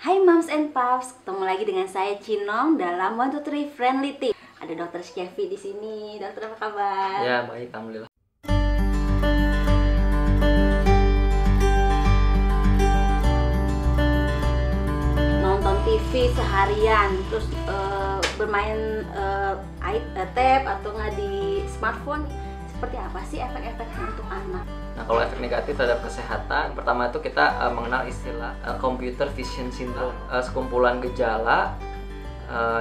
Hai Moms and Pups, ketemu lagi dengan saya Cinong dalam 1, 2, 3 Friendly Tip. Ada Dokter Skevi di sini. Dokter, apa kabar? Ya, baik, alhamdulillah. Nonton TV seharian, terus bermain tab atau nggak di smartphone, seperti apa sih efek-efeknya untuk anak? Nah, kalau efek negatif terhadap kesehatan, pertama itu kita mengenal istilah computer vision syndrome, sekumpulan gejala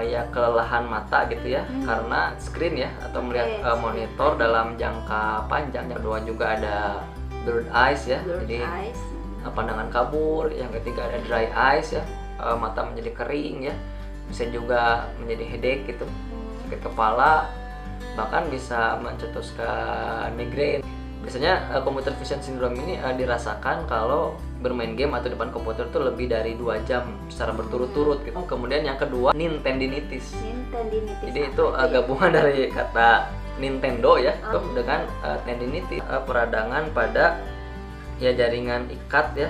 ya kelelahan mata gitu ya, karena screen ya atau melihat monitor dalam jangka panjang. Yang kedua juga ada blurred eyes ya, jadi pandangan kabur. Yang ketiga ada dry eyes ya, mata menjadi kering ya, bisa juga menjadi headache gitu, sakit kepala, bahkan bisa mencetuskan migrain. Biasanya computer vision syndrome ini dirasakan kalau bermain game atau depan komputer itu lebih dari 2 jam secara berturut-turut gitu. Kemudian yang kedua, Nintendinitis. Jadi itu gabungan dari kata Nintendo ya dengan tendinitis, peradangan pada ya jaringan ikat ya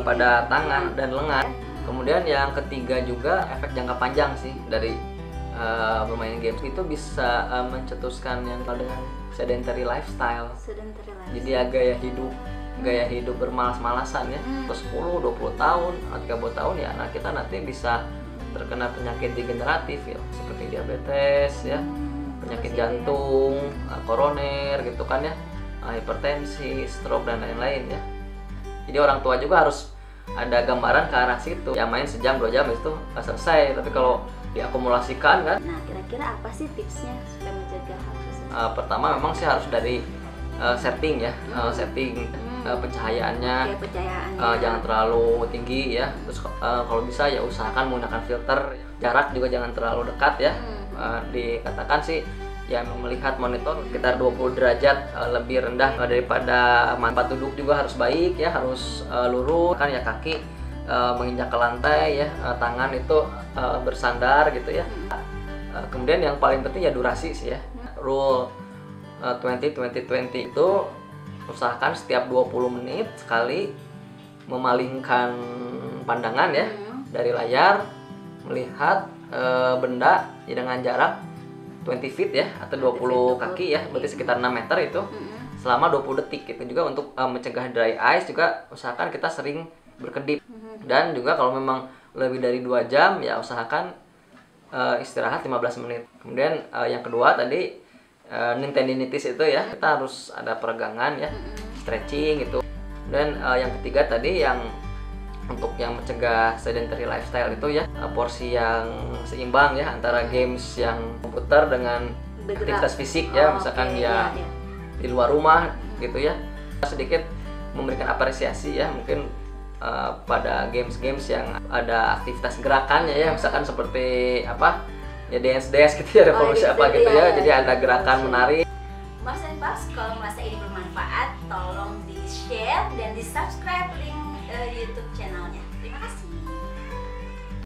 pada tangan dan lengan. Kemudian yang ketiga juga efek jangka panjang sih dari bermain games itu bisa mencetuskan yang dengan sedentary lifestyle. Jadi ya gaya hidup bermalas-malasan ya. 10-20 tahun, 30 tahun ya anak kita nanti bisa terkena penyakit degeneratif ya, seperti diabetes ya, penyakit jantung, koroner gitu kan ya, hipertensi, stroke dan lain-lain ya. Jadi orang tua juga harus ada gambaran ke arah situ. Ya main sejam 2 jam itu selesai, tapi kalau diakumulasikan kan. Nah, kira-kira apa sih tipsnya supaya mencegah hal tersebut? Pertama memang sih harus dari setting ya, setting pencahayaannya, jangan terlalu tinggi ya. Terus kalau bisa ya usahakan menggunakan filter. Jarak juga jangan terlalu dekat ya. Dikatakan sih ya melihat monitor sekitar 20 derajat lebih rendah daripada tempat duduk juga harus baik ya, harus lurus kan ya, kaki menginjak ke lantai ya, tangan itu bersandar gitu ya. Kemudian yang paling penting ya durasi sih ya. Rule 20-20-20 itu usahakan setiap 20 menit sekali memalingkan pandangan ya dari layar, melihat benda ya dengan jarak 20 feet ya atau 20 kaki ya, berarti sekitar 6 meter itu selama 20 detik gitu. Juga untuk mencegah dry eyes juga usahakan kita sering berkedip. Dan juga kalau memang lebih dari 2 jam ya usahakan istirahat 15 menit. Kemudian yang kedua tadi Nintendinitis itu ya, kita harus ada peregangan ya, stretching gitu. Dan yang ketiga tadi yang untuk yang mencegah sedentary lifestyle itu ya, porsi yang seimbang ya antara games yang komputer dengan aktivitas fisik ya, misalkan ya di luar rumah gitu ya. Sedikit memberikan apresiasi ya, mungkin pada games-games yang ada aktivitas gerakannya ya, misalkan seperti apa ya, dance gitu ya, revolusi apa gitu ya, jadi ada gerakan menarik. Moms and Pups, kalau merasa ini bermanfaat, tolong di share dan di subscribe link YouTube channelnya. Terima kasih.